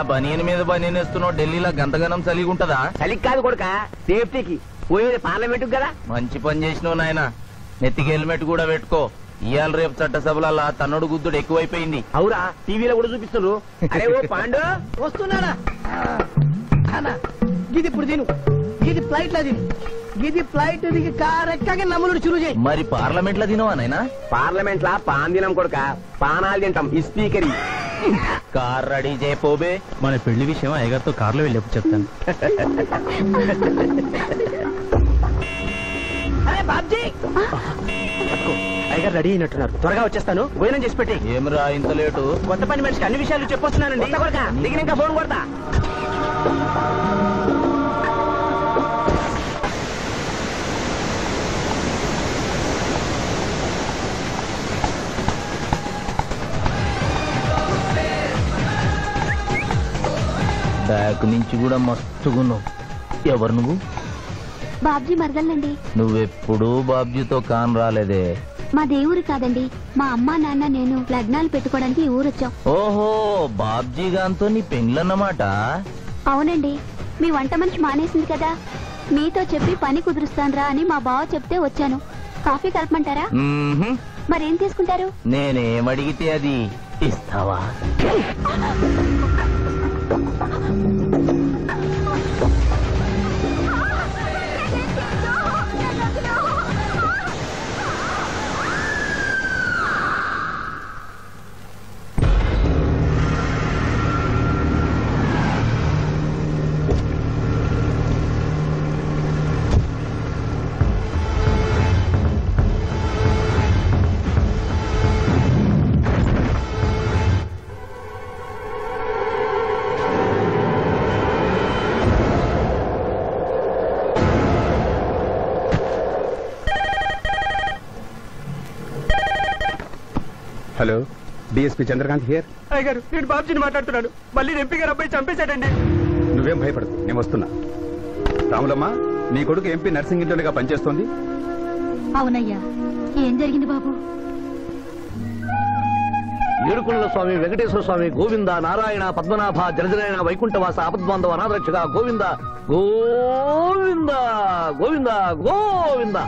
బనీని మీద బనీని ఇస్తున్నావు, ఢిల్లీలో గంతగనం చలిగి ఉంటదా? చలికి కాదు కొడుక, సేఫ్టీకి. పోయేది పార్లమెంట్ కదా. మంచి పని చేసినావు నాయన. నెత్తికి హెల్మెట్ కూడా పెట్టుకో. ఇవాళ రేపు చట్టసభల తన్నుడు గుద్దుడు ఎక్కువైపోయింది. అవురా, టీవీలో కూడా చూపిస్తున్నారు. అరే ఓ పాండు వస్తున్నారా? గిది ఇప్పుడు తిను, గిది ఫ్లైట్ లో తిను, గిది ఫ్లైట్ దిగి కార్ ఎక్కగా నమ్ములు చురు చేయి. మరి పార్లమెంట్ లో తినవా నాయనా? పార్లమెంట్ లా పాన్ తినం కొడుక, పానాలు తింటాం. ఈ స్పీకర్ కార్ రెడీ చేయపోబే. మన పెళ్లి విషయం అయ్యగారితో కార్లో వెళ్ళేప్పుడు చెప్తాను. అరే బాబ్జీ, అయ్యగారు రెడీ అయినట్టున్నారు. త్వరగా వచ్చేస్తాను, భోజనం చేసి పెట్టి. ఏమిరా ఇంత లేటు? కొత్త పని మనిషికి అన్ని విషయాలు చెప్పొస్తున్నానండి. దిగిన ఇంకా ఫోన్ కొడతా. బ్యాక్ నుంచి కూడా మస్తుగున్నావు. ఎవరు నువ్వు? బాబ్జీ మరదలండి. నువ్వెప్పుడూ బాబ్జీతో కాన్ రాలేదే. మా దేవురు కాదండి, మా అమ్మా నాన్న నేను లగ్నాలు పెట్టుకోవడానికి ఈ ఊరొచ్చాం. ఓహో, బాబ్జీ గాంతో నీ పెండ్లన్నమాట. అవునండి, మీ వంట మనిషి మానేసింది కదా, మీతో చెప్పి పని కుదురుస్తానరా అని మా బావ చెప్తే వచ్చాను. కాఫీ కలపమంటారా? మరేం తీసుకుంటారు? నేనేమడిగితే అది ఇస్తావా? Hello, DSP Chandrakanth here. అయ్యగారు, నేను బాబ్జీని మాట్లాడుతున్నాను. మళ్ళీ ఎంపీ గారు అబ్బాయి చంపేశాడండి. నువ్వేం భయపడదు, నేను వస్తున్నా. రాములమ్మ, నీ కొడుకు ఎంపీ నర్సింగ్ ఇంటర్గా పనిచేస్తోంది. అవునయ్యా, ఏం జరిగింది బాబు? ఏడుకొండల స్వామి, వెంకటేశ్వర స్వామి, గోవింద, నారాయణ, పద్మనాభ, జలజనాయన, వైకుంఠవాస, ఆపద్బాంధవ, అనాథరక్షక, గోవింద గోవింద గోవింద గోవింద.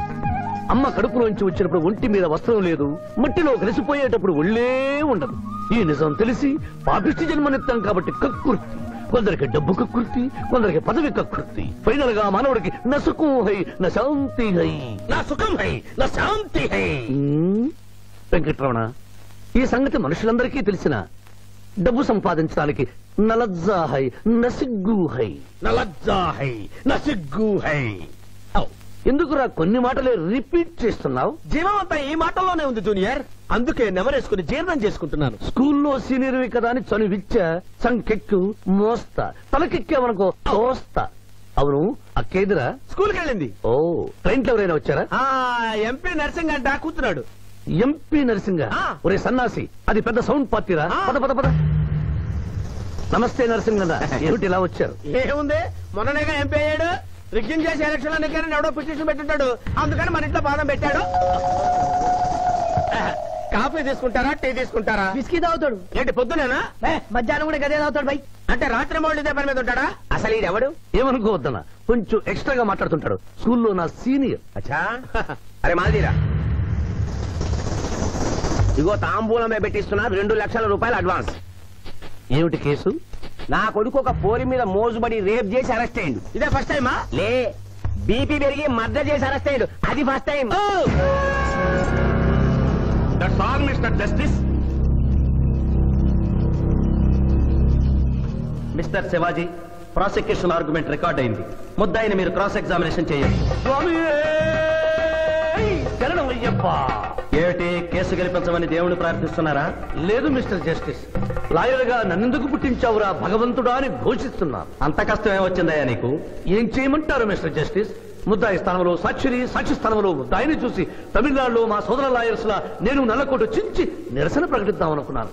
అమ్మ కడుపులోంచి వచ్చినప్పుడు ఒంటి మీద వస్త్రం లేదు, మట్టిలో కలిసిపోయేటప్పుడు ఒళ్ళే ఉండదు. ఈ నిజం తెలిసి పాపిష్టి జన్మనిత్తాం కాబట్టి కక్కుర్తి. కొందరికి డబ్బు కక్కుర్తి, కొందరికి పదవి కక్కుర్తి. ఫైనల్ గా మానవుడికి నా సుఖం హై, నా శాంతి హై, నా సుఖం హై, నా శాంతి హై. వెంకటరమణ, ఈ సంగతి మనుషులందరికీ తెలిసిన డబ్బు సంపాదించడానికి నలజ్జా హై, నసిగ్గు హై, నలజ్జా హై, నసిగ్గు హై. ఎందుకురా కొన్ని మాటలే రిపీట్ చేస్తున్నావు? జీవం అంతా ఈ మాటల్లోనే ఉంది జూనియర్, అందుకే నెమరేసుకుని జీర్ణం చేసుకుంటున్నాను. స్కూల్లో సీనియర్వి కదా అని చనువిచ్చ సంకెక్కు మోస్తా, తలకెక్కావనుకో తోస్తా. అవును, అక్కేదిరా స్కూల్కి వెళ్ళింది. ఓ, ట్రైన్లో ఎవరైనా వచ్చారా? ఎంపీ నర్సింగ్ అంట కూర్చున్నాడు. ఎంపీ నరసింగ? ఒరే సన్నాసి, అది పెద్ద సౌండ్ పార్టీరా. పద పద పద. నమస్తే నరసింగన్న, ఏమిటి ఇలా వచ్చారు? ఏముంది, మొన్ననేగా ఎంపీ అయ్యాడు. రిగ్గింగ్ చేసి ఎలక్షన్ ఎన్నికని ఎవడో పిటిషన్ పెట్టుంటాడు, అందుకని మన ఇంట్లో బాధం పెట్టాడు. కాఫీ తీసుకుంటారా, టీ తీసుకుంటారా? బిస్కీ తాగుతాడు. ఏంటి పొద్దునేనా? మధ్యాహ్నం కూడా గదే తాగుతాడు బై. అంటే రాత్రి మౌళ్ళు ఇదే పని మీద ఉంటాడా? అసలు ఇది ఎవడు? ఏమనుకోవద్దన్న, కొంచెం ఎక్స్ట్రాగా మాట్లాడుతుంటాడు. స్కూల్లో నా సీనియర్. అచ్చా, అరే మాదిరా, ఇగో తాంబూలమే పెట్టిస్తున్నా, 2 లక్షల రూపాయలు అడ్వాన్స్. ఏమిటి కేసు? నా కొడుకు ఒక పోరి మీద మోజుబడి రేప్ చేసి అరెస్ట్ అయ్యిండు. ఇదే ఫస్ట్ టైమా? లే, బీపీ పెరిగి మర్డర్ చేసి అరెస్ట్ అయ్యాడు, అది first time. That's all mister justice. Mister Shivaji, prosecution argument record అయింది. ముద్దాయిని మీరు క్రాస్ ఎగ్జామినేషన్ చేయండి. ఏమిటి, కేసు గెలిపించమని దేవుని ప్రార్థిస్తున్నారా? లేదు మిస్టర్ జస్టిస్, లాయర్ గా నన్నెందుకు పుట్టించావురా భగవంతుడా అని ఘోషిస్తున్నా. అంత కష్టం ఏమొచ్చిందయ్యా నీకు? ఏం చేయమంటారు మిస్టర్ జస్టిస్? ముద్దాయి స్థానంలో సాక్షిని, సాక్షి స్థానంలో ముద్దాయిని చూసి తమిళనాడులో మా సోదర లాయర్స్ లా నేను నల్లకోట చించి నిరసన ప్రకటిద్దామనుకున్నాను.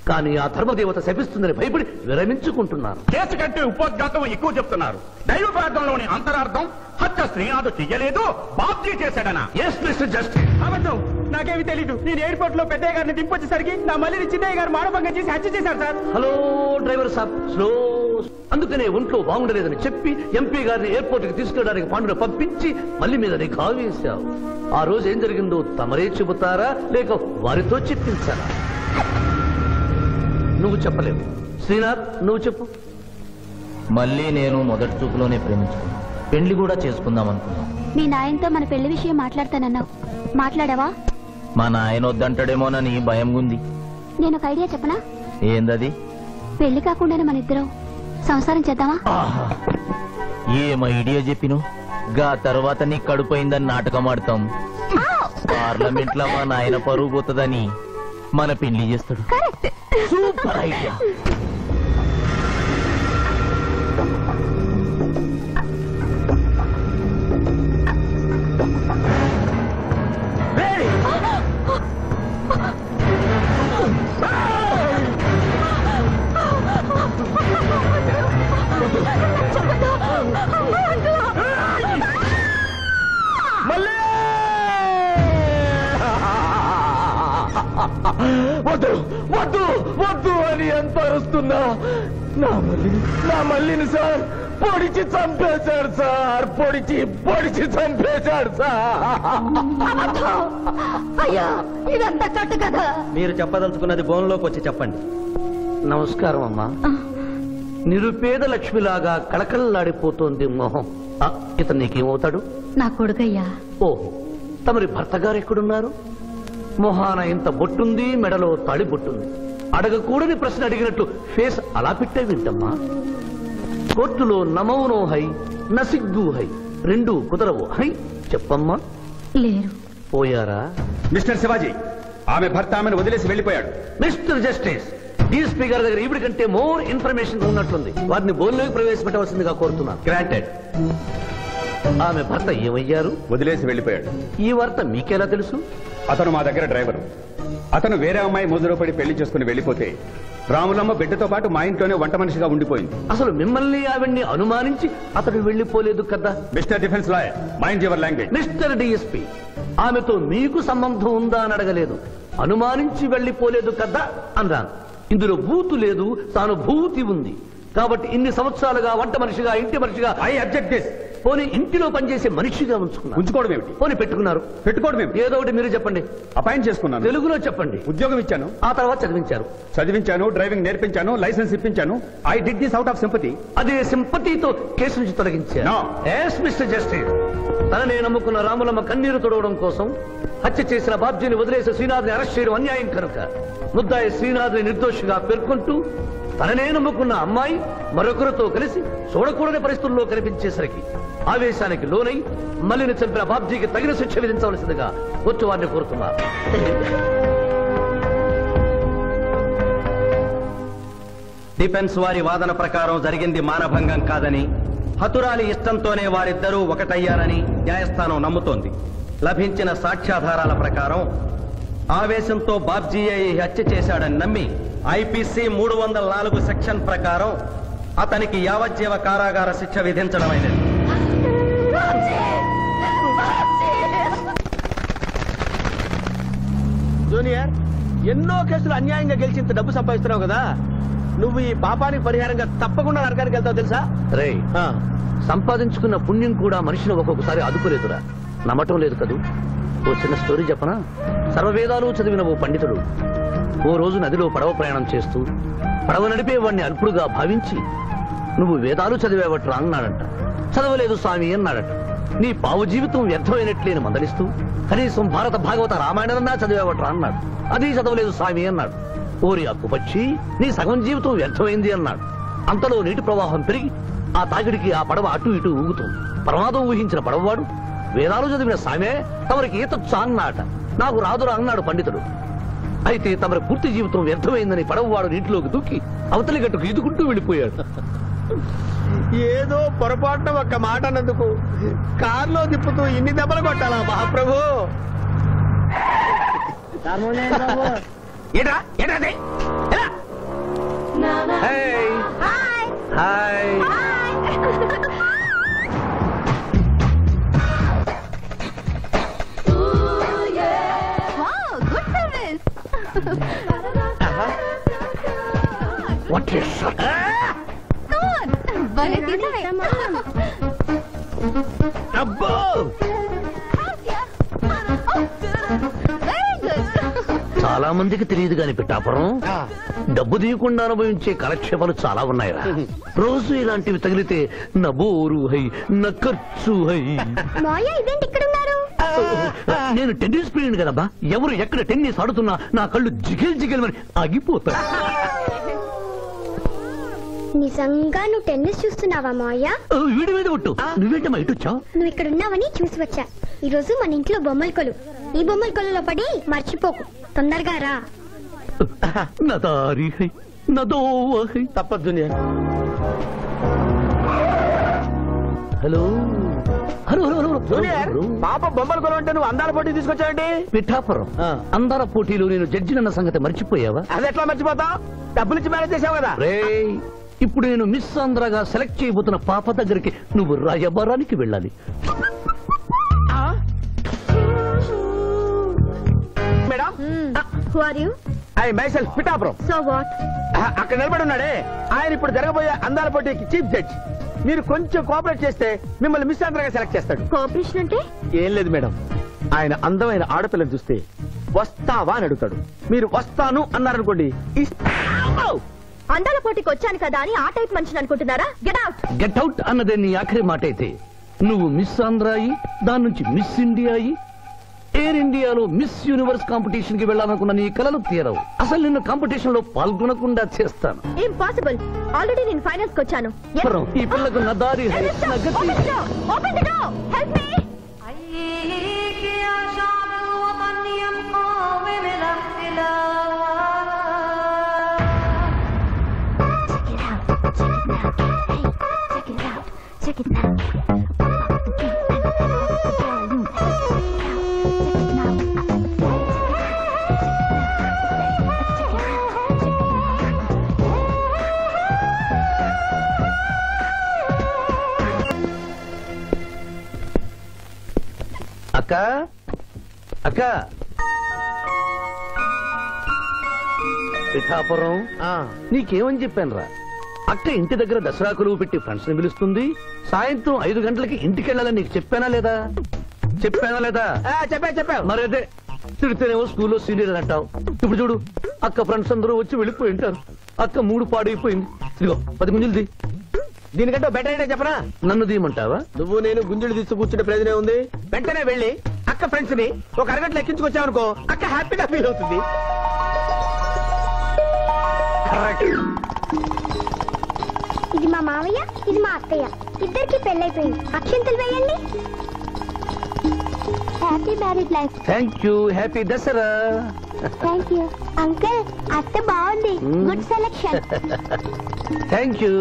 కానీ ఆ ధర్మదేవత శపిస్తుందని భయపడి విరమించుకుంటున్నాను. కేసు కంటే ఉపోద్ఘాతం ఎక్కువ చెప్తున్నారు. దైవ ప్రార్థనలోని అంతరార్థం హత్య శ్రీనాథు చెయ్యలేదు, బాబ్జీ చేశాడనా? Yes mister justice. అబద్ధం, నాకేమి తెలీదు. నేను ఎయిర్పోర్ట్ లో పెద్దయ్య గారిని దింపొచ్చేసరికి నా మళ్ళీ చిన్నయ్య గారు మానభంగం చేసి హత్య చేశారు సార్. హలో డ్రైవర్ సాబ్, స్లో. అందుకనే ఒంట్లో బాగుండలేదని చెప్పి ఎంపీ గారిని ఎయిర్పోర్ట్ కి తీసుకెళ్ళడానికి పాండును పంపించి మళ్ళీ మీద నీకు ఆవేశావు. ఆ రోజు ఏం జరిగిందో తమరే చెబుతారా లేక వారితో చెప్పించారా? నువ్వు చెప్పలేవు. శ్రీనాథ్, నువ్వు చెప్పు. మళ్ళీ నేను మొదటి చూపులోనే ప్రేమించుకున్నాను. పెళ్లి కూడా చేసుకుందాం అనుకున్నాను. మీ నాయనతో మన పెళ్లి విషయం మాట్లాడతానన్నావు, మాట్లాడావా? మా నాయన వద్దంటాడేమోనని భయం ఉంది. నేను ఒక ఐడియా చెప్పనా? ఏందది? పెళ్లి కాకుండానే మన ఇద్దరం సంసారం చేద్దామా? ఆహా, ఏం ఐడియా చెప్పిను. గా తర్వాత నీ కడుపోయిందని నాటకం ఆడతాం. పార్లమెంట్ లో మా నాయన పరువు పోతుందని మన పెళ్లి చేస్తాడు. Super idea. వద్దు వద్దు వద్దు అని ఎంత అరుస్తున్నా నా మల్లిని సార్ పొడిచి చంపేశాడు సార్. పొడిచి చంపేశాడు సార్. అయ్యా, ఇదంతా కట్టు కదా. మీరు చెప్పదలుచుకున్నది బోన్లోకి వచ్చి చెప్పండి. నమస్కారం అమ్మా. నిరుపేద లక్ష్మిలాగా కళకళలాడిపోతోంది మొహం. ఇతను నీకేమవుతాడు? నా కొడుకయ్యా. ఓహో, తమరి భర్త గారు ఎక్కడున్నారు? మొహాన ఇంత బొట్టుంది, మెడలో తాళి బొట్టుంది. అడగకూడని ప్రశ్న అడిగినట్టు ఫేస్ అలా పెట్టే వింటమ్మా. కోర్టులో నమౌనో హై, నసిగ్గు హై, రెండు కుదరవు హై. చెప్పమ్మా. లేరు. పోయారా? మిస్టర్ శివాజీ, ఆమె భర్త ఆమెను వదిలేసి వెళ్లిపోయాడు. మిస్టర్ జస్టిస్, డీఎస్పీ గారి దగ్గర ఇవిడి కంటే మోర్ ఇన్ఫర్మేషన్ ఉన్నట్లుంది. వారిని బోన్లోకి ప్రవేశపెట్టవలసిందిగా కోరుతున్నాను. గ్రాంటెడ్. ఆమె భర్త ఏమయ్యారు? వదిలేసి వెళ్లిపోయాడు. ఈ వార్త మీకెలా తెలుసు? అతను మా దగ్గర డ్రైవరు. అతను వేరే అమ్మాయి మోజులో పడి పెళ్లి చేసుకుని వెళ్లిపోతే రాములమ్మ బిడ్డతో పాటు మా ఇంట్లోనే వంట మనిషిగా ఉండిపోయింది. అసలు మిమ్మల్ని ఆవిడ్ని అనుమానించి అతడు వెళ్లిపోలేదు కదా. Mister defence lawyer, mind your language. Mister DSP, ఆమెతో మీకు సంబంధం ఉందా అని అడగలేదు, అనుమానించి వెళ్లిపోలేదు కదా అన్నాను. ఇందులో భూతు లేదు, తాను భూతి ఉంది. కాబట్టి ఇన్ని సంవత్సరాలుగా వంట మనిషిగా, ఇంటి మనిషిగా, ఐ అబ్జెక్ట్ దిస్. పోనీ ఇంటిలో పనిచేసే మనిషిగా ఉంచుకున్నారు. ఉంచుకోవడం ఏమిటి? పోనీ పెట్టుకున్నారు. పెట్టుకోవడం ఏమిటి? ఏదో ఒకటి మీరు చెప్పండి. అపాయింట్ చేసుకున్నాను. తెలుగులో చెప్పండి. ఉద్యోగం ఇచ్చాను. ఆ తర్వాత చదివించారు. చదివించాను, డ్రైవింగ్ నేర్పించాను, లైసెన్స్ ఇప్పించాను. I did this out of sympathy. అదే సింపతితో కేసు నుంచి తొలగించారు. No. ఎస్ మిస్టర్ జస్టిస్, తననే నమ్ముకున్న రాములమ్మ కన్నీరు తొడవడం కోసం హత్య చేసిన బాబ్జీని వదిలేసి శ్రీనాథ్ని అరెస్ట్ చేయడం అన్యాయం కనుక ముద్దాయి శ్రీనాథ్ని నిర్దోషిగా పేర్కొంటూ తననే నమ్ముకున్న అమ్మాయి మరొకరితో కలిసి చూడకూడని పరిస్థితుల్లో కనిపించేసరికి ఆవేశానికి లోనై మల్లిని చంపిన బాబ్జీకి తగిన శిక్ష విధించవలసిందిగా కోర్టు వారిని కోరుతున్నారు. డిఫెన్స్ వారి వాదన ప్రకారం జరిగింది మానభంగం కాదని, హతురాలి ఇష్టంతోనే వారిద్దరూ ఒకటయ్యారని న్యాయస్థానం నమ్ముతోంది. లభించిన సాక్ష్యాధారాల ప్రకారం ఆవేశంతో బాబ్జీయే ఈ హత్య చేశాడని నమ్మి ఐపీసీ 304 సెక్షన్ ప్రకారం అతనికి యావజ్జీవ కారాగార శిక్ష విధించడమైనది. జూనియర్, ఎన్నో కేసులు అన్యాయంగా గెలిచి ఇంత డబ్బు సంపాదిస్తున్నావు కదా, నువ్వు ఈ పాపానికి పరిహారంగా తప్పకుండా నరకానికి వెళ్తావు తెలుసా? రే, సంపాదించుకున్న పుణ్యం కూడా మనిషిని ఒక్కొక్కసారి అదుపులేదురా. నమ్మటం లేదు కదూ. ఓ చిన్న స్టోరీ చెప్పనా? సర్వవేదాలు చదివిన ఓ పండితుడు ఓ రోజు నదిలో పడవ ప్రయాణం చేస్తూ పడవ నడిపేవాడిని అల్పుడుగా భావించి, నువ్వు వేదాలు చదివేవట్రా అన్నాడంట. చదవలేదు స్వామి అన్నాడట. నీ పావు జీవితం వ్యర్థమైనట్లేని మందలిస్తూ, కనీసం భారత భాగవత రామాయణన్నా చదివేవట్రా అన్నాడు. అది చదవలేదు స్వామి అన్నాడు. ఓరి అక్కుపక్షి, నీ సగం జీవితం వ్యర్థమైంది అన్నాడు. అంతలో నీటి ప్రవాహం పెరిగి ఆ తాకిడికి ఆ పడవ అటు ఇటు ఊగుతుంది. ప్రమాదం ఊహించిన పడవవాడు, వేదాలు చదివిన సామే తమరికి ఈతొచ్చా అన్నాట. నాకు రాదురా అన్నాడు పండితుడు. అయితే తమరి పూర్తి జీవితం వ్యర్థమైందని పడవవాడు నీటిలోకి దూకి అవతలి గట్టుకు ఈదుకుంటూ వెళ్ళిపోయాడు. ఏదో పొరపాటున ఒక్క మాట అన్నందుకు కారులో తిప్పుతూ ఇన్ని దెబ్బలు కొట్టాలా మహాప్రభు? ఏంట్రా ఏంటది? హాయ్ వాట్ ఇస్ అబ్బో చాలా మందికి తెలియదు కాని పిఠాపురం డబ్బు తీయకుండా అనుభవించే కాలక్షేపాలు చాలా ఉన్నాయిరా. రోజు ఇలాంటివి తగిలితే నా బోరు హై నా ఖర్చు హై. నేను టెన్నిస్ ప్లేయర్ కదబ్బా. ఎవరు ఎక్కడ టెన్నిస్ ఆడుతున్నా నా కళ్ళు జిగిల్ జిగిల్ అని ఆగిపోతాయి. నిజంగా నువ్వు టెన్నిస్ చూస్తున్నావా మావయ్య? వీడి మీద ఒట్టు. నువ్వేంటమ్మా ఇటు వచ్చావు? నువ్వు ఇక్కడ ఉన్నావని చూసి వచ్చా. ఈ రోజు మన ఇంట్లో బొమ్మల కొలు. ఈ బొమ్మల కొలులో పడి మర్చిపోకు. తొందరగా రా. నా దారి హై నా దోవ హై. తప్పదు. హలో హలో హలో జూనియర్, పాప బొమ్మల కొలు అంటే నువ్వు అందాల పోటీ తీసుకొచ్చావండి? పిఠాపురం అందాల పోటీలో నేను జడ్జినన్న సంగతి మర్చిపోయావా? అది ఎట్లా మర్చిపోతావు? డబ్బులిచ్చి మేనేజ్ చేసావు కదా. రేయ్, ఇప్పుడు నేను మిస్ ఆంధ్రగా సెలెక్ట్ చేయబోతున్న పాప దగ్గరికి నువ్వు రాయబారానికి వెళ్ళాలి. Madam, Who are you? I myself Pithapuram. So what? అక్కడ నిలబడి ఉన్నాడే ఆయన ఇప్పుడు జరగబోయే అందాల పోటీకి చీఫ్ జడ్జ్. మీరు కొంచెం కోఆపరేట్ చేస్తే మిమ్మల్ని మిస్ ఆంధ్రగా సెలెక్ట్ చేస్తాడు. కోఆపరేషన్ అంటే? ఏం లేదు మేడం, ఆయన అందమైన ఆడపిల్లని చూస్తే వస్తావా అని అడుగుతాడు. మీరు వస్తాను అన్నారనుకోండి, అందాల పోటీకి వచ్చాను కదా అని ఆ టైప్ మనిషిని అనుకుంటున్నారా? Get out. గెట్ అవుట్ అన్నదే నీ ఆఖరి మాట అయితే నువ్వు మిస్ ఆంధ్ర అయ్యి దాని నుంచి మిస్ ఇండియా అయ్యి ఎయిర్ ఇండియాలో మిస్ యూనివర్స్ కాంపిటీషన్ కి వెళ్ళాలనుకున్న నీ కలలు తీరవు. అసలు నిన్ను కాంపిటీషన్ లో పాల్గొనకుండా చేస్తాను. ఇంపాసిబుల్. ఆల్రెడీ నేను ఫైనల్స్ కి వచ్చాను. ఈ పిల్లకు నా దారి హై, నా గతి. Open the door. Help me. Check it out. అక్క అక్క పిఠాపురం నీకేమని చెప్పాను రా? అక్క ఇంటి దగ్గర దసరా కొలువు పెట్టి ఫ్రెండ్స్ ని పిలుస్తుంది. సాయంత్రం 5 గంటలకి ఇంటికి వెళ్ళాలని నీకు చెప్పానా లేదా? చెప్పావు. మరి అదే తిడితేనేమో స్కూల్లో సీనియర్ అని అంటావు. ఇప్పుడు చూడు, అక్క ఫ్రెండ్స్ అందరూ వచ్చి వెళ్ళిపోయి ఉంటారు. అక్క మూడు పాడైపోయింది. ఇదిగో 10 గుంజులు దీనికంటే బెటర్ అయితే చెప్పనా? నన్ను తీయమంటావా? నువ్వు నేను గుంజులు తీసి కూర్చుంటే ప్రయోజనం ఉంది. వెంటనే వెళ్ళి అక్క ఫ్రెండ్స్ ని ఒక అరగంటలో ఎక్కించుకొచ్చావనుకో, అక్క హ్యాపీగా ఫీల్ అవుతుంది. ఇది మా మావయ్య, ఇది మా అత్తయ్య. ఇద్దరికి పెళ్ళైపోయింది. అక్షంతలు వేయండి. Happy married life. Thank you. Happy Dasara. Thank you uncle. అత్త బాగుంది. Good selection. Thank you.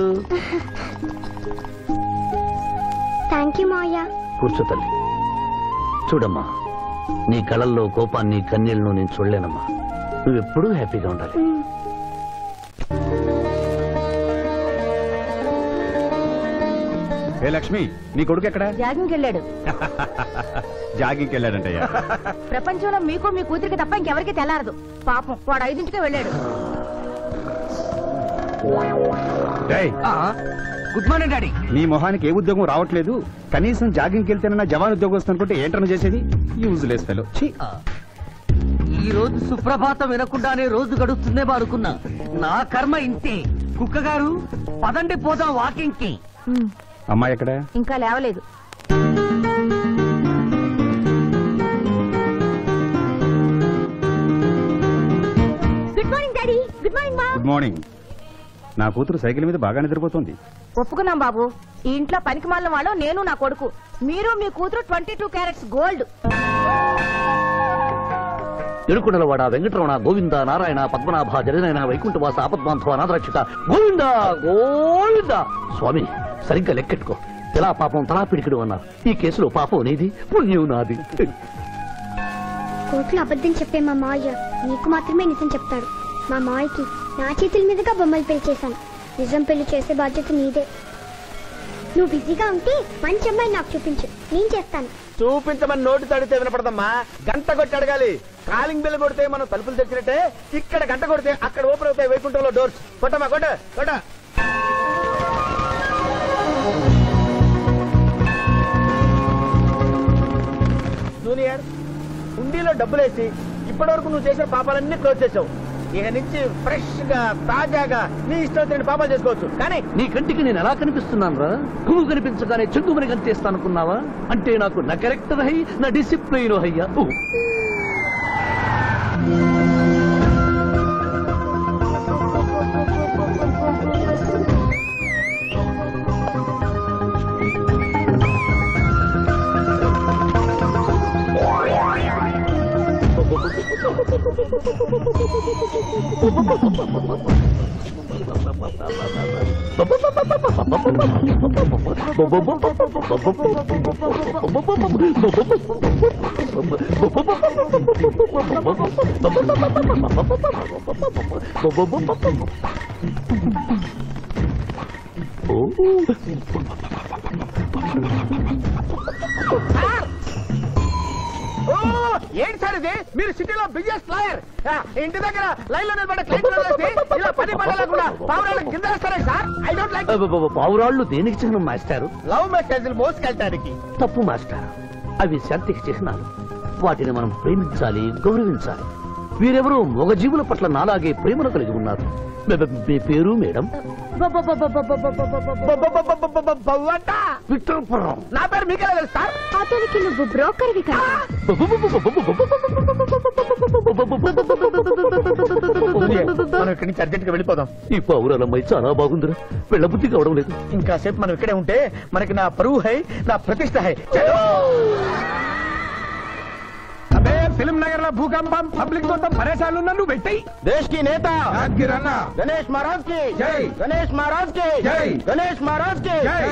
Thank you మావయ్య. కూర్చో తల్లి. చూడమ్మా, నీ కళల్లో కోపాన్ని కన్నీళ్లను నేను చూడలేనమ్మా. నువ్వెప్పుడూ హ్యాపీగా ఉండాలి. ఏ లక్ష్మి, నీ కొడుకు ఎక్కడ? జాగింగ్కి వెళ్ళాడు. జాగింగ్కి వెళ్ళాడంటయ్యా. ప్రపంచంలో మీకు మీ కూతురికి తప్ప ఇంకెవరికి తెల్లారదు. పాపం వాడు 5ంటికే వెళ్ళాడు. Good morning daddy. నీ మొహానికి ఏ ఉద్యోగం రావట్లేదు. కనీసం జాగింగ్కి వెళ్తేనన్నా జవాన్ ఉద్యోగం వస్తుంది అనుకుంటే ఏంటన్నా చేసేది? Useless fellow. ఈ రోజు సుప్రభాతం వినకుండానే రోజు గడుస్తుందే అనుకున్నా. నా కర్మ ఇంతే. కుక్క గారు పదండి పోదాం వాకింగ్ కి. అమ్మాయి ఎక్కడ? ఇంకా లేవలేదు. Good morning daddy. Good morning మా. Good morning. నా కూతురు సైకిల్ మీద బాగా నిద్రపోతుంది. ఒప్పుకున్నాం బాబు. ఈ ఇంట్లో పనికి మాలిన వాళ్ళు నేను, నా కొడుకు. మీరు మీ కూతురు 22 క్యారెట్స్ గోల్డ్. ఎరుకుడలవాడ వెంకటరమణ గోవింద నారాయణ పద్మనాభ జగనైన వైకుంఠవాస ఆపద్బాంధవ నాథరక్షక గోవింద గోవింద. స్వామి, సరిగ్గా లెక్కెట్టుకో. ఎలా పాపం తలా పిడికిడు అన్నారు. ఈ కేసులో పాపం నీది, పుణ్యం నాది. కోర్టులో అబద్ధం చెప్పే మా మావయ్య నీకు మాత్రమే నిజం చెప్తాడు. మా మావయ్యకి నా చేతుల మీదుగా బొమ్మలు పెళ్లి చేశాను. నిజం పెళ్లి చేసే బాధ్యత నీదే. నువ్వు బిజీగా ఉంటే మంచి అమ్మాయి నాకు చూపించు, నేను చేస్తాను. చూపించమని నోటి తడితే వినపడదమ్మా, గంట కొట్టి అడగాలి. కాలింగ్ బిల్ కొడితే మనం తలుపులు తెచ్చినట్టే, ఇక్కడ గంట కొడితే అక్కడ ఓపెన్ అవుతాయి వైకుంఠంలో డోర్స్. కొట్టమ్మా, కొట్ట కొట్ట. జూనియర్, హుండీలో డబ్బులేసి ఇప్పటి వరకు నువ్వు చేసిన పాపాలన్నీ క్లోజ్ చేసావు. ఇక నుంచి ఫ్రెష్ గా తాజాగా నీ ఇష్టం వచ్చిన పాపాలు చేసుకోవచ్చు. కానీ నీ కంటికి నేను ఎలా కనిపిస్తున్నాను రా? పువ్వు కనిపించగానే చెంగుమని కనిపిస్తాను అనుకున్నావా? అంటే నాకు నా క్యారెక్టర్ హై, నా డిసిప్లైన్ హయ్యా. ఏంటి సార్ ఇది? మీరు సిటీలో బిజినెస్ లాయర్, ఇంటి దగ్గర లైన్ లో నిలబడ్డ క్లయింట్ ఇలా 10 పడలేకుండా పావురాళ్ళకి కింద వేస్తారే సార్. I don't like. పావురాళ్ళు దేనికి చిహ్నం మాస్టారు? లవ్ మెసేజ్లు మోసుకెళ్ళటానికి. తప్పు మాస్టర్, అవి శాంతికి చిహ్నాలు. వాటిని మనం ప్రేమించాలి, గౌరవించాలి. వీరెవరూ మగజీవుల పట్ల నాలాగే ప్రేమను కలిగి ఉన్నారు. మీ పేరు మేడం? విక్రమపురం. నా పేరు మీకెలా తెలుసు సార్? అతనికి నువ్వు బ్రోకర్వి కదా. మనం ఇక్కడి నుంచి అర్జెంట్ గా వెళ్ళిపోదాం. ఈ పావురాలమ్మాయి చాలా బాగుందిరా, వెళ్ళబుద్ధి కావడం లేదు. ఇంకా సేపు మనం ఇక్కడే ఉంటే మనకి నా పరువు హై, నా ప్రతిష్ట హై. అబే ఫిల్మ్ నగర్ లో భూకంపం, పబ్లిక్ మొత్తం పరేషాన్లు ఉన్నా నువ్వు పెట్టాయి. దేశ్ కి నేత గణేష్ మహారాజ్ కి జై, గణేష్ మహారాజ్ కి జై, గణేష్ మహారాజ్ కి జై.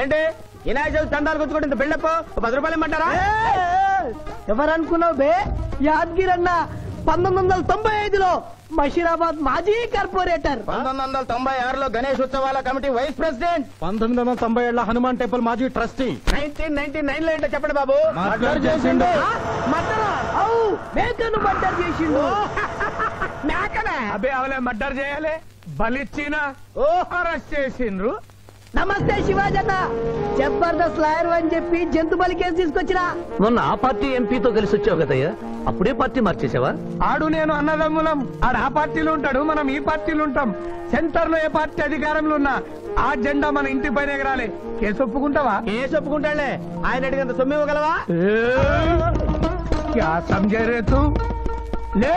ఏంటి వినాయక చవితి చందాలు గుర్తుకుంటే ఇంత బిల్డప్ 10 రూపాయలు ఇమ్మంటారా? ఎవరనుకున్నావు బే? యాద్గిరన్న 1995లో మషీరాబాద్ మాజీ కార్పొరేటర్. 1996లో గణేష్ ఉత్సవాల కమిటీ వైస్ ప్రెసిడెంట్. 1997లో హనుమాన్ టెంపుల్ మాజీ ట్రస్టీ. 1999 లో ఏంటో చెప్పండి బాబు. మర్డర్ చేసిండు. మేకను మర్డర్ చేసిండు. మేకనే? అబే అవలే మర్డర్ చేయాలి, బలిచ్చిన అరెస్ట్ చేసిండ్రు. నమస్తే శివాజన్న, జబర్దస్త్ లాయర్ అని చెప్పి జంతు బలి కేసు తీసుకొచ్చినా. మొన్న ఆ పార్టీ ఎంపీతో కలిసి వచ్చావు కదయ్యా, అప్పుడే పార్టీ మార్చేసావా? ఆడు నేను అన్నదమ్ములం. ఆడు ఆ పార్టీలో ఉంటాడు, మనం ఈ పార్టీలో ఉంటాం. సెంటర్ లో ఏ పార్టీ అధికారంలో ఉన్నా ఆ జెండా మన ఇంటి పైన ఎగరాలి. కేసు ఒప్పుకుంటావా? కేసు ఒప్పుకుంటాడులే. ఆయన అడిగినంత సొమ్ము ఇవ్వగలవా? క్యా సమझे रे तू? లే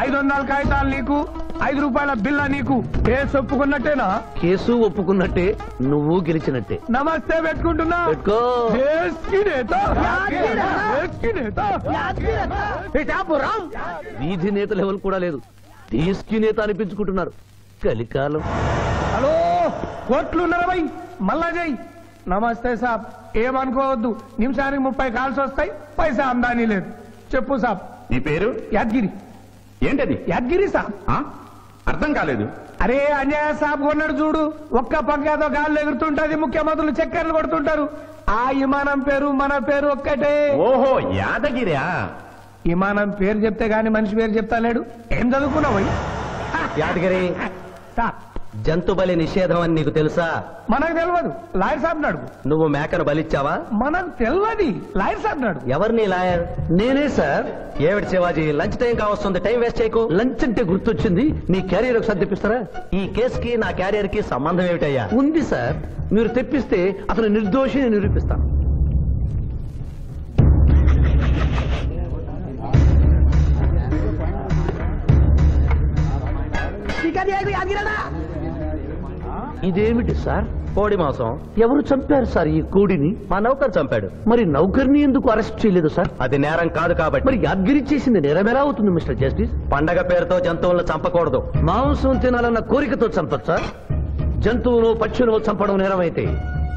500 కాగితాలు నీకు, 5 రూపాయల బిల్ల నీకు. కేసు ఒప్పుకున్నట్టేనా? కేసు ఒప్పుకున్నట్టే, నువ్వు గెలిచినట్టే. నమస్తే పెట్టుకుంటున్నా. పెట్టుకో. దేశ్ కి నేత, దేశ్ కి నేత. వీధి నేత లెవెల్ కూడా లేదు, దేశ్ నేత అనిపించుకుంటున్నారు. కలికాలం. హలో, కోట్లు ఉన్నారా భయ్? మళ్ళా జై. నమస్తే సాబ్, ఏమనుకోవద్దు. నిమిషానికి 30 కాల్స్ వస్తాయి, పైసా ఆమ్దానీ లేదు. చెప్పు సాబ్. నీ పేరు? యాద్గిరి. ఏంటది? యాద్గిరి సాబ్. అర్థం కాలేదు. అరే అంజయ్య సాబ్ కొన్నాడు చూడు, ఒక్క పక్కతో గాల్లో ఎగురుతుంటది, ముఖ్యమంత్రులు చక్కర్లు కొడుతుంటారు. ఆ విమానం పేరు మన పేరు ఒక్కటే. ఓహో, యాదగిరా? విమానం పేరు చెప్తే గాని మనిషి పేరు చెప్తా లేడు. ఏం చదువుకున్నావు? యాదగిరి, సాబ్ జంతు బలి నిషేధం అని నీకు తెలుసా? మనకు తెలియదు, లాయర్ సాబ్ నాడు. నువ్వు మేకను బలిచ్చావా? మనకు తెలియదు, లాయర్ సాబ్ నాడు. ఎవరిని లాయర్? నేనే సార్. ఏమిటి శివాజీ, లంచ్ టైం కావస్తుంది, టైం వేస్ట్ చేయకు. లంచ్ అంటే గుర్తొచ్చింది, మీ క్యారియర్ ఒకసారి తెప్పిస్తారా? ఈ కేసుకి నా క్యారియర్ కి సంబంధం ఏమిటయ్యా? ఉంది సార్, మీరు తెప్పిస్తే అతను నిర్దోషిని నిరూపిస్తాను. ఇదేమిటి సార్? కోడి మాంసం. ఎవరు చంపారు సార్ ఈ కోడిని? మా నౌకరు చంపాడు. మరి నౌకర్ని ఎందుకు అరెస్ట్ చేయలేదు సార్? అది నేరం కాదు కాబట్టి. మరి యాద్గిరి చేసింది నేరం ఎలా అవుతుంది మిస్టర్ జస్టిస్? పండగ పేరుతో జంతువులను చంపకూడదు. మాంసం తినాలన్న కోరికతో చంపచ్చా? జంతువును పక్షులను చంపడం నేరమైతే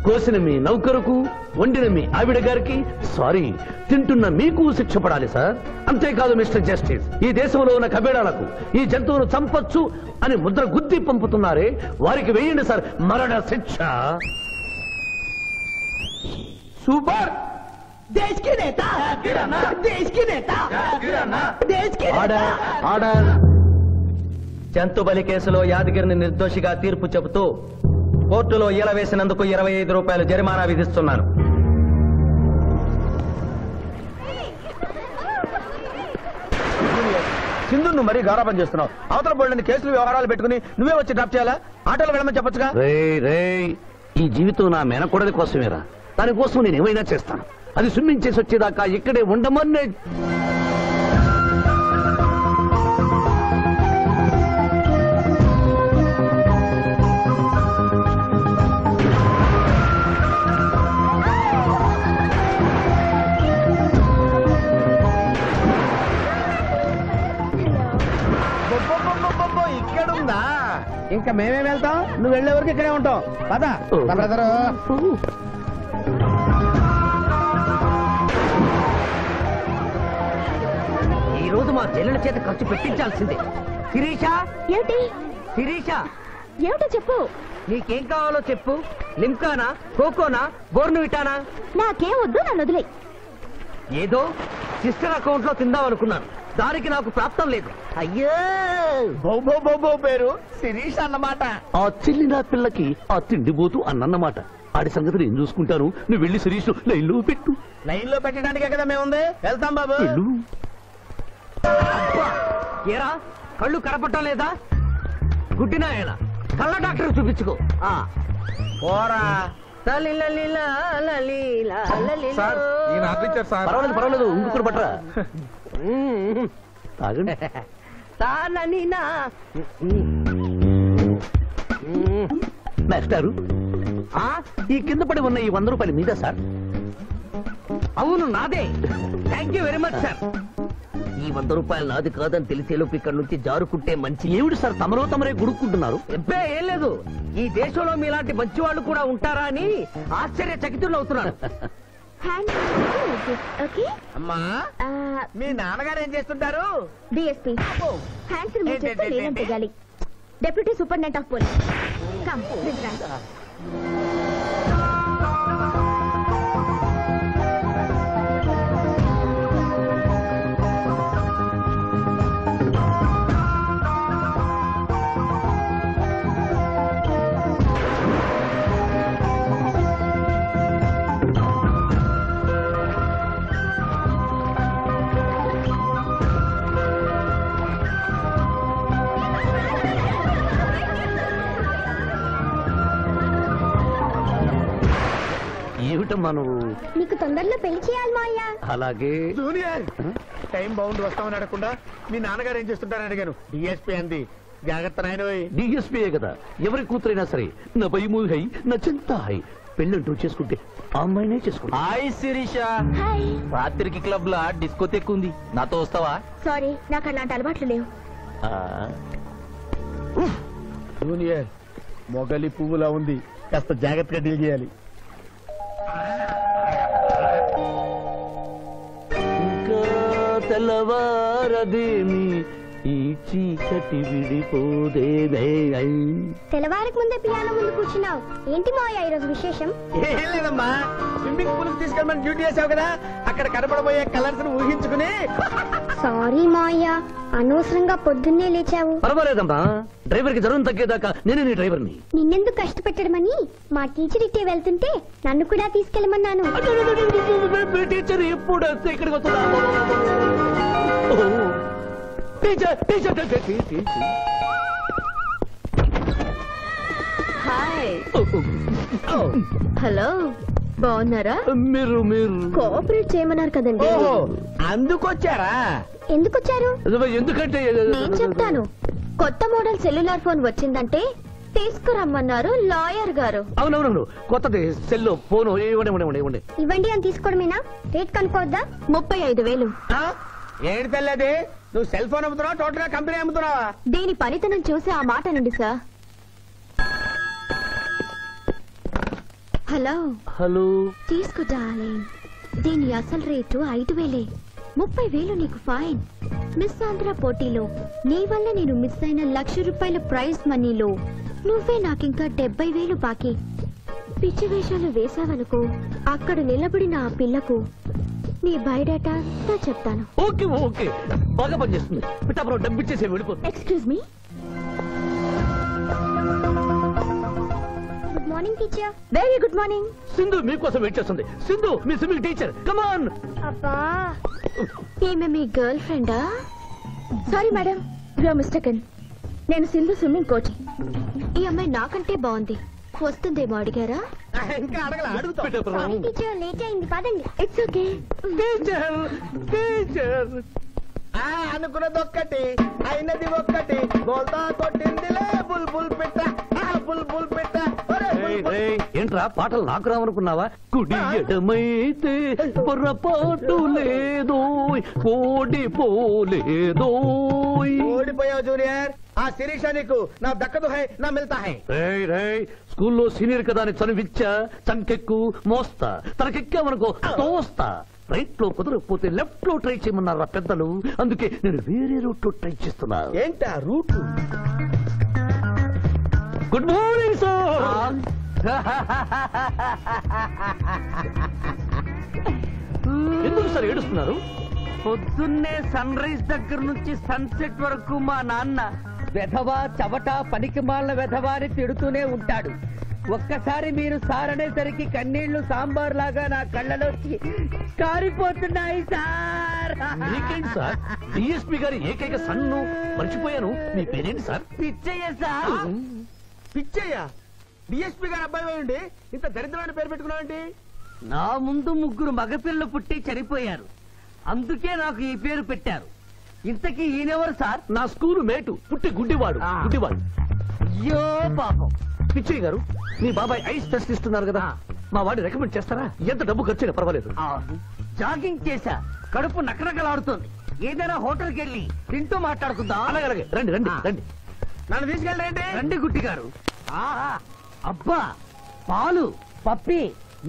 కోసిన మీ నౌకరుకు, వండిన మీ ఆవిడ గారికి, సారీ తింటున్న మీకు శిక్ష పడాలి సార్. అంతేకాదు మిస్టర్ జస్టిస్, ఈ దేశంలో ఉన్న కబేడాలకు ఈ జంతువును చంపొచ్చు అని ముద్ర గుద్ది పంపుతున్నారే, వారికి వేయండి సార్ మరణ శిక్ష. సూపర్. దేశ్ కి నేత, దేశ్ కి నేత, దేశ్ కి ఆర్డర్, ఆర్డర్. జంతు బలి కేసులో యాదగిరిని నిర్దోషిగా తీర్పు చెబుతూ కోర్టులో ఈల వేసినందుకు 25 రూపాయలు జరిమానా విధిస్తున్నాను. సింధు నువ్వు మరీ గారాబం చేస్తున్నావు. అవతల బోల్డని కేసులు వ్యవహారాలు పెట్టుకుని నువ్వే వచ్చి డ్రాప్ చేయాలా? ఆటోలో వెళ్ళమని చెప్పొచ్చుగా. రే ఈ జీవితం నా మేనకోడలి కోసమేరా, దానికోసం నేను ఏమైనా చేస్తాను. అది స్విమ్మింగ్ చేసి వచ్చేదాకా ఇక్కడే ఉండమని. ఇక్కడుందా? ఇంకా మేమే వెళ్తాం, నువ్వు వెళ్లే వరకు ఇక్కడే ఉంటాం. పదా బ్రదరు. ఈ రోజు మా చెల్లెల చేత ఖర్చు పెట్టించాల్సిందే. శిరీష, ఏమిటి శిరీష, ఏమిటో చెప్పు. నీకేం కావాలో చెప్పు. లిమ్కానా, కోకోనా, బోర్నువిటానా? నాకేం వద్దు, నన్ను వదిలే. ఏదో సిస్టర్ అకౌంట్ లో తిందామనుకున్నాను, దానికి నాకు ప్రాప్తం లేదు. అయ్యో, బౌ పేరు శిరీష్ అన్నమాట. ఆ చెల్లి నా పిల్లకి ఆ తిండిపోతూ అన్నమాట. ఆడి సంగతి నేను చూసుకుంటాను, నువ్వు వెళ్ళి శిరీష్ లైన్లో పెట్టు. లైన్ లో పెట్టడానికే కదా మేముంది. వెళ్తాం బాబు. వెళ్ళు. ఏరా కళ్ళు కనపడటం లేదా? గుడ్డినాయన కళ్ళ డాక్టర్ చూపించుకో. పోరా. పర్వాలేదు ఇంకొకరు పట్టరా. తాగండి. మాస్టారు, ఈ కింద పడి ఉన్న ఈ 100 రూపాయలు మీద సార్? అవును, నాదే. Thank you very much sir. ఈ 100 రూపాయలు నాది కాదని తెలిసేలోపు ఇక్కడ నుంచి జారుకుంటే మంచి. ఏమిటి సార్ తమరే గుడుక్కుంటున్నారు? ఎబ్బే ఏం లేదు, ఈ దేశంలో మీలాంటి మంచి వాళ్ళు కూడా ఉంటారా అని ఆశ్చర్యచకితులు అవుతున్నాను. అమ్మా, మీ నాన్నగారు ఏం చేస్తుంటారు? డిఎస్పీ హ్యాండ్స్ రిమూవ్ చేస్తే లేదని తెగాలి. Deputy superintendent of police. Come please right. ఏమిటమ్మా నువ్వు? నీకు తొందరలో పెళ్లి చేయాలి మావయ్య. అలాగే. జూనియర్, టైం బాగుండి వస్తామని అడగకుండా మీ నాన్నగారు ఏం చేస్తుంటారని అడిగాను. డిఎస్పీ అంది. జాగ్రత్త నాయన. డిఎస్పీయే కదా, ఎవరి కూతురైనా సరే నా భయము హై, నా చింత హై. పెళ్ళంటూ చేసుకుంటే ఆ అమ్మాయినే చేసుకుంటా. హాయ్ శిరీష. హాయ్. రాత్రికి క్లబ్ లా డిస్కోతెక్ ఉంది, నాతో వస్తావా? సారీ, నాకు అలాంటి అలవాట్లు లేవు. జూనియర్, మొగలి పువ్వులా ఉంది, కాస్త జాగ్రత్తగా డీల్ చేయాలి. ఇంకా తెల్లవారదేమి ఈ చీకటి విడిపోదేవే. తెల్లవారికి ముందే పియానో ముందు కూర్చున్నావు. ఏంటి మావయ్య ఈరోజు విశేషం? ఏం లేదమ్మా, స్విమ్మింగ్ పూల్ కి తీసుకెళ్ళమని డ్యూటీ చేసావు కదా, అక్కడ కనపడబోయే కలర్స్ ను ఊహించుకుని. సారీ మావయ్య, అనవసరంగా పొద్దున్నే లేచావు. పర్వాలేదమ్మా, డ్రైవర్ కి జ్వరం తగ్గేదాకా నేనే నీ డ్రైవర్ని. నిన్నెందుకు కష్టపెట్టడమని మా టీచర్ ఇట్టే వెళ్తుంటే నన్ను కూడా తీసుకెళ్ళమన్నాను. టీచర్ ఎప్పుడు వస్తే ఇక్కడికి వస్తుందా? హాయ్. హలో, బాగున్నారా? మీరు కోఆపరేట్ చేయమన్నారు కదండి. ఓహో, అందుకొచ్చారా? ఎందుకొచ్చారు? ఎందుకంటే నేను చెప్తాను. కొత్త మోడల్ సెల్యులార్ ఫోన్ వచ్చిందంటే తీసుకురమ్మన్నారు లాయర్ గారు. అవునవును, కొత్తది సెల్లో ఫోను. ఇవ్వండి. ఇవ్వండి అని తీసుకోవడమేనా? రేట్ కనుక్కోవద్దా? 35,000. ఏంటి తెల్లది? నువ్వు సెల్ ఫోన్ అమ్ముతున్నావా, టోటల్ గా కంపెనీ అమ్ముతున్నావా? దీని పనితనం చూసి ఆ మాట నండి సార్. Hello hello. తీసుకో డార్లింగ్. దీని అసలు రేటు 5,000. 30,000 నీకు ఫైన్. మిస్ ఆంధ్ర పోటీలో నీ వల్ల నేను మిస్ అయిన ₹1,00,000 ప్రైజ్ మనీలో నువ్వే నాకింకా 70,000 బాకీ. పిచ్చి వేషాలు వేసావనుకో, అక్కడ నిలబడిన ఆ పిల్లకు నీ బయోడేటా అంతా చెప్తాను. ఓకే ఓకే, బాగా పనిచేస్తుంది. పిఠాపురం డబ్బిచ్చేసి వెళ్ళిపోతుంది. Excuse me. Good morning teacher. Very good morning. Sindhu మీకోసం వెయిట్ చేస్తుంది. సింధు మీ స్విమ్మింగ్ టీచర్, కమ్ ఆన్. అబ్బా, ఈమె మీ గర్ల్ ఫ్రెండా? Sorry madam, you are mistaken. నేను సింధు స్విమ్మింగ్ కోచ్. ఈ అమ్మాయి నాకంటే బాగుంది. వస్తుందేమో అడిగారా? ఇంకా అడగల, అడుగుతా. టీచర్ లేట్ అయింది, పదండి. It's okay. Teacher teacher. అనుకున్నది ఒక్కటి, అయినది ఒక్కటి. బోల్తా కొట్టిందిలే బుల్బుల్ పెట్ట, బుల్బుల్ పెట్ట. ఏంట్రా పాటలు నాకు రావనుకున్నావా? కుడి ఎడమైతే పొరపాటు లేదో, ఓడిపోలేదో. ఓడిపోయావు జూనియర్. ఆ శిరీష నీకు నా దక్కదు హై, నా మిల్తా హై. స్కూల్లో సీనియర్ కదా అని చనువిచ్చా, చంకెక్కు మోస్తా, తనకెక్కామనుకో తోస్తా. రైట్ లో కుదరకపోతే లెఫ్ట్ లో ట్రై చేయమన్నారా పెద్దలు. అందుకే నేను వేరే రూట్ లో ట్రై చేస్తున్నా. ఏంటా రూట్? Good morning sir. ఎందుకు సార్ ఏడుస్తున్నారు? పొద్దున్నే సన్ రైజ్ దగ్గర నుంచి సన్సెట్ వరకు మా నాన్న వెధవా చవట పనికిమాలిన వెధవా అని తిడుతూనే ఉంటాడు. ఒక్కసారి మీరు సార్ అనేసరికి కన్నీళ్లు సాంబార్ లాగా నా కళ్ళలోకి కారిపోతున్నాయి సార్. మీకేంటి సార్? డిఎస్పీ గారి ఏకైక సన్ను మర్చిపోయాను. మీ పేరేంటి sir? Pichayya sir. Pichayya? DSP గారి అబ్బాయి ఉండి ఇంత దరిద్రమైన పేరు పెట్టుకున్నావండి? నా ముందు 3 మగపిల్లలు పుట్టి చనిపోయారు, అందుకే నాకు ఈ పేరు పెట్టారు. ఇంతకీ ఈయనెవరు సార్? నా స్కూలు మేటు, పుట్టి గుడ్డివాడు. గుడ్డివాడు. అయ్యో పాపం. పిచ్చయ్య గారు, మీ బాబాయ్ ఐస్ టెస్ట్ ఇస్తున్నారు కదా, మా వాడిని రికమెండ్ చేస్తారా? ఎంత డబ్బు ఖర్చైనా పర్వాలేదు. జాగింగ్ చేశా, కడుపు నకనకలాడుతోంది. ఏదైనా హోటల్కి వెళ్ళి తింటూ మాట్లాడుకుందాం. అలాగే రండి రండి రండి. నన్ను తీసుకెళ్ళండి. రండి గుట్టి గారు. అబ్బా, పాలు పప్పి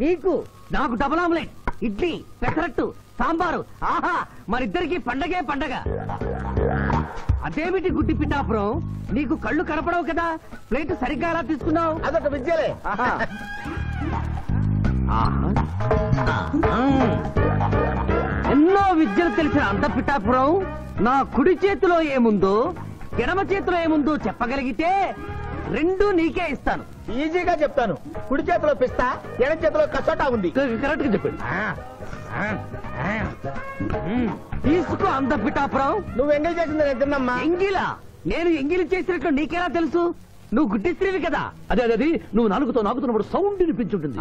నీకు, నాకు డబుల్ ఆమ్లెట్, ఇడ్లీ, పెసరట్టు, సాంబారు. ఆహా, మరిద్దరికి పండగే పండగ. అదేమిటి గుడ్డి పిఠాపురం, నీకు కళ్ళు కనపడవు కదా, ప్లేట్ సరిగ్గా ఎలా తీసుకున్నావు? అదొక విద్యలే. ఎన్నో విద్యలు తెలిసిన అంత పిఠాపురం నా కుడి చేతిలో ఏముందో ఎడమ చేతిలో ఏముందో చెప్పగలిగితే 2 నీకే ఇస్తాను. ఈజీగా చెప్తాను. కుడి చేతిలో పిస్తా, ఎడ చేతిలో కసోటా ఉంది. కరెక్ట్ గా చెప్పండి. తీసుకో అంత పిఠాపురం. నువ్వు ఎంగిల్ చేసింది నేను తిన్నమ్మా. ఎంగిలా? నేను ఎంగిలి చేసినట్లు నీకెలా తెలుసు? నువ్వు గుడ్డి స్త్రీవి కదా. అదే నువ్వు నాలుగుతో నాకుతున్నప్పుడు సౌండ్ వినిపించుంటుంది.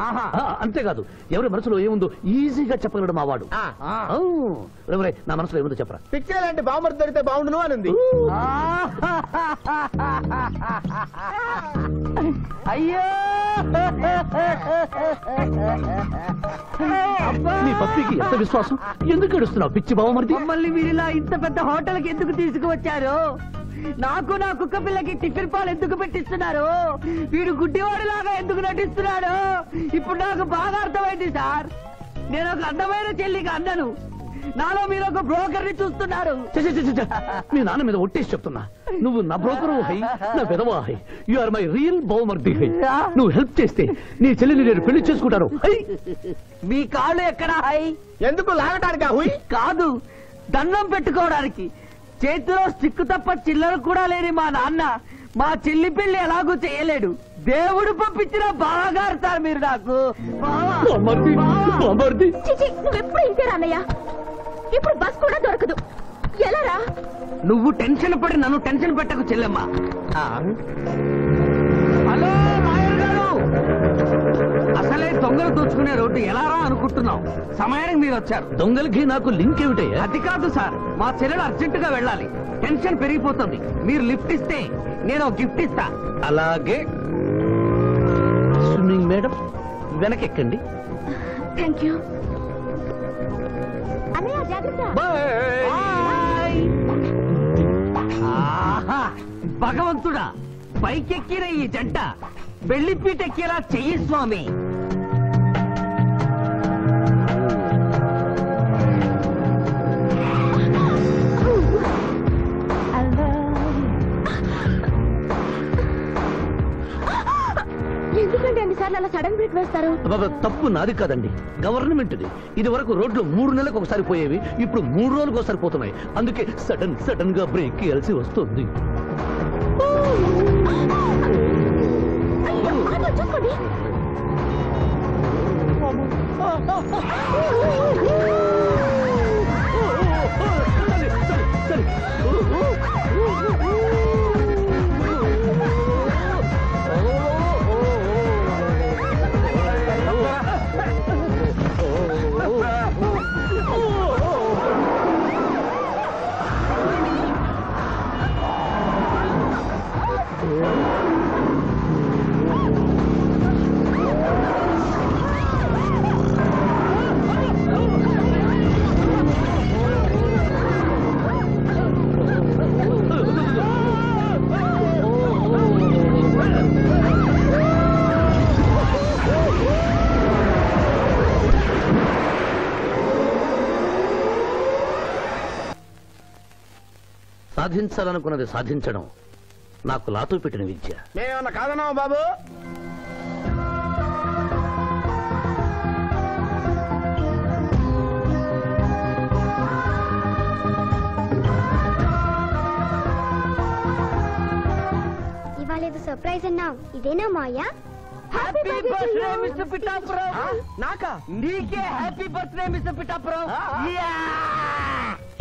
అంతేకాదు, ఎవరి మనసులో ఏముందో ఈజీగా చెప్పగలడు మా వాడు. నా మనసులో ఏముందో చెప్పరా? పిక్చర్ లాంటి బాంబర్ దొరికితే బాగుండును అని. అయ్యో, నీ పప్పికి ఎంత విశ్వాసం? ఎందుకు ఏడుస్తున్నావు పిచ్చి బావమరిది? మమ్మల్ని వీరిలా ఇంత పెద్ద హోటల్కి ఎందుకు తీసుకువచ్చారు? నాకు నా కుక్క పిల్లకి టిఫిన్ పాలు ఎందుకు పెట్టిస్తున్నారు? వీడు గుడ్డివాడిలాగా ఎందుకు నటిస్తున్నాడు? ఇప్పుడు నాకు బాగా అర్థమైంది సార్. నేను ఒక అందమైన చెల్లికి అన్నను, నాలో మీరు ఒక బ్రోకర్ ని చూస్తున్నారు. మీ నాన్న మీద ఒట్టేసి చెప్తున్నా, నువ్వు నా బ్రోకరు హై, నా పెదవా హై. యు ఆర్ మై రియల్ బావమర్ది హై. నువ్వు హెల్ప్ చేస్తే నీ చెల్లిని నేను పెళ్లి చేసుకుంటాను. మీ కాళ్ళు ఎక్కడా హై? ఎందుకు లాగటానికి? హుయ్ కాదు, దండం పెట్టుకోవడానికి. చేతిలో స్టిక్ తప్ప చిల్లర కూడా లేని మా నాన్న మా చెల్లి పెళ్లి ఎలాగూ చేయలేడు. దేవుడు పంపించిన బాగా సార్ మీరు నాకు. నువ్వెప్పుడు ఇంతేరా అన్నయ్య? ఇప్పుడు బస్ కూడా దొరకదు, ఎలారా? నువ్వు టెన్షన్ పడి నన్ను టెన్షన్ పెట్టకు చెల్లెమ్మా. హలో లాయర్ గారు, అసలే దొంగలు దోచుకునే రోడ్డు ఎలారా అనుకుంటున్నావు? సమయానికి మీరు వచ్చారు. దొంగలకి నాకు లింక్ ఏమిటయ్యా? అది కాదు సార్, మా చెల్లెలు అర్జెంట్ గా వెళ్ళాలి. టెన్షన్ పెరిగిపోతుంది. మీరు లిఫ్ట్ ఇస్తే నేను గిఫ్ట్ ఇస్తా. అలాగే. స్విమ్మింగ్ మేడం, వెనకెక్కండి. థ్యాంక్ యూ అన్నయ్య. జాగ్రత్త. ఆహా, భగవంతుడా, పైకెక్కిన ఈ జంట బెల్లిపీటెక్కేలా చెయ్యి స్వామి. అలా సడన్ బ్రేక్ వేస్తారు? తప్పు నాది కాదండి, గవర్నమెంట్ది. ఇది వరకు రోడ్లు 3 నెలలకు ఒకసారి పోయేవి, ఇప్పుడు 3 రోజులకు ఒకసారి పోతున్నాయి. అందుకే సడన్ గా బ్రేక్ వేయాల్సి వస్తుంది. చూసుకోండి. సాధించాలనుకున్నది సాధించడం నాకు లాతో పెట్టిన విద్య. మేమన్నా కాదన్నావా బాబు? ఇవాళ ఏదో సర్ప్రైజ్ అన్నావు, ఇదేనా Maya? Happy birthday mister Pithapuram. నాకా? నీకే హ్యాపీ బర్త్డే మిస్టర్ పిఠాపురం.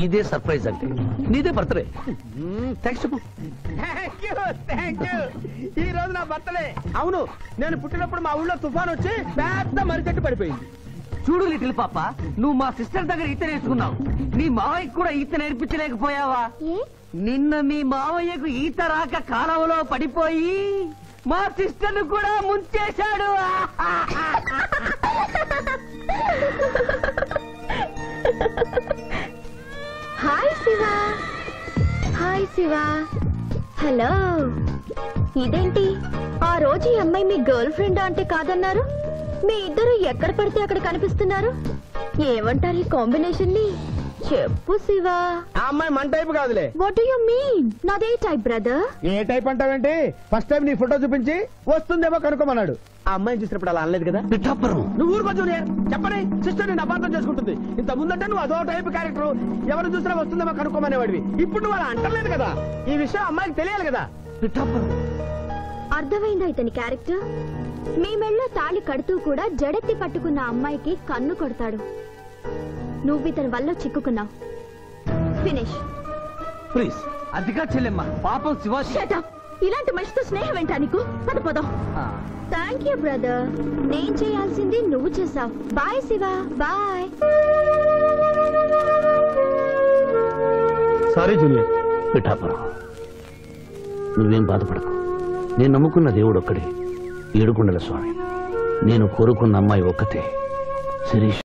ఇదే సర్ప్రైజ్ అంటే. నీదే బర్త్డే. థ్యాంక్స్ చెప్పు. Thank you. ఈ రోజు నా బర్త్డే. అవును, నేను పుట్టినప్పుడు మా ఊళ్ళో తుఫాన్ వచ్చి పెద్ద మరిచెట్టు పడిపోయింది. చూడు లిటిల్ పాప, నువ్వు మా సిస్టర్ దగ్గర ఈత నేర్చుకున్నావు, నీ మావయ్యకు కూడా ఈత నేర్పించలేకపోయావా? నిన్న మీ మావయ్యకు ఈత రాక కాలువలో పడిపోయి మా సిస్టర్ కూడా ముంచేశాడు. Hi Shiva. Hi Shiva. Hello. ఇదేంటి ఆ రోజు ఈ అమ్మాయి మీ గర్ల్ ఫ్రెండ్ అంటే కాదన్నారు? మీ ఇద్దరు ఎక్కడ పడితే అక్కడ కనిపిస్తున్నారు. ఏమంటారు ఈ కాంబినేషన్ ని? చెప్పు శివ. ఆ అమ్మాయి మన టైప్ కాదులే. What do you mean? నాదే టైప్ బ్రదర్. ఏ టైప్ అంటావేంటి? ఫస్ట్ టైం నీ ఫోటో చూపించి వస్తుందేమో కనుక్కోమన్నాడు. ఆ అమ్మాయిని చూసినప్పుడు అలా అనలేదు కదా. పిఠాపురం, నువ్వు ఊరుకో జూనియర్. చెప్పని సిస్టర్ నేను అపార్థం చేసుకుంటుంది. ఇంత ముందంటే నువ్వు అదో టైప్ క్యారెక్టర్, ఎవరు చూసినా వస్తుందేమో కనుక్కోమనేవాడివి. ఇప్పుడు నువ్వు అలా అంటలేదు కదా. ఈ విషయం అమ్మాయికి తెలియాలి కదా. పిఠాపురం. అర్థమైందా ఇతని క్యారెక్టర్? మీ మెళ్ళో తాళి కడుతూ కూడా జడెత్తి పట్టుకున్న అమ్మాయికి కన్ను కొడతాడు. నువ్వు ఇతని వల్ల చిక్కుకున్నావు. ఫినిష్. ప్లీజ్. అదిగా చెల్లెమ్మ, పాపం శివ. Shut up. ఇలాంటి మనిషితో స్నేహం ఏంటా నీకు? పద పదం. Thank you brother. నేను చేయాల్సింది నువ్వు చేసావు. Bye Shiva. Bye. Sorry junior. Pithapuram, నువ్వేం బాధపడకు. నేను నమ్ముకున్న దేవుడు ఒక్కడే, ఏడుకొండల స్వామి. నేను కోరుకున్న అమ్మాయి ఒక్కతే, శిరీష్.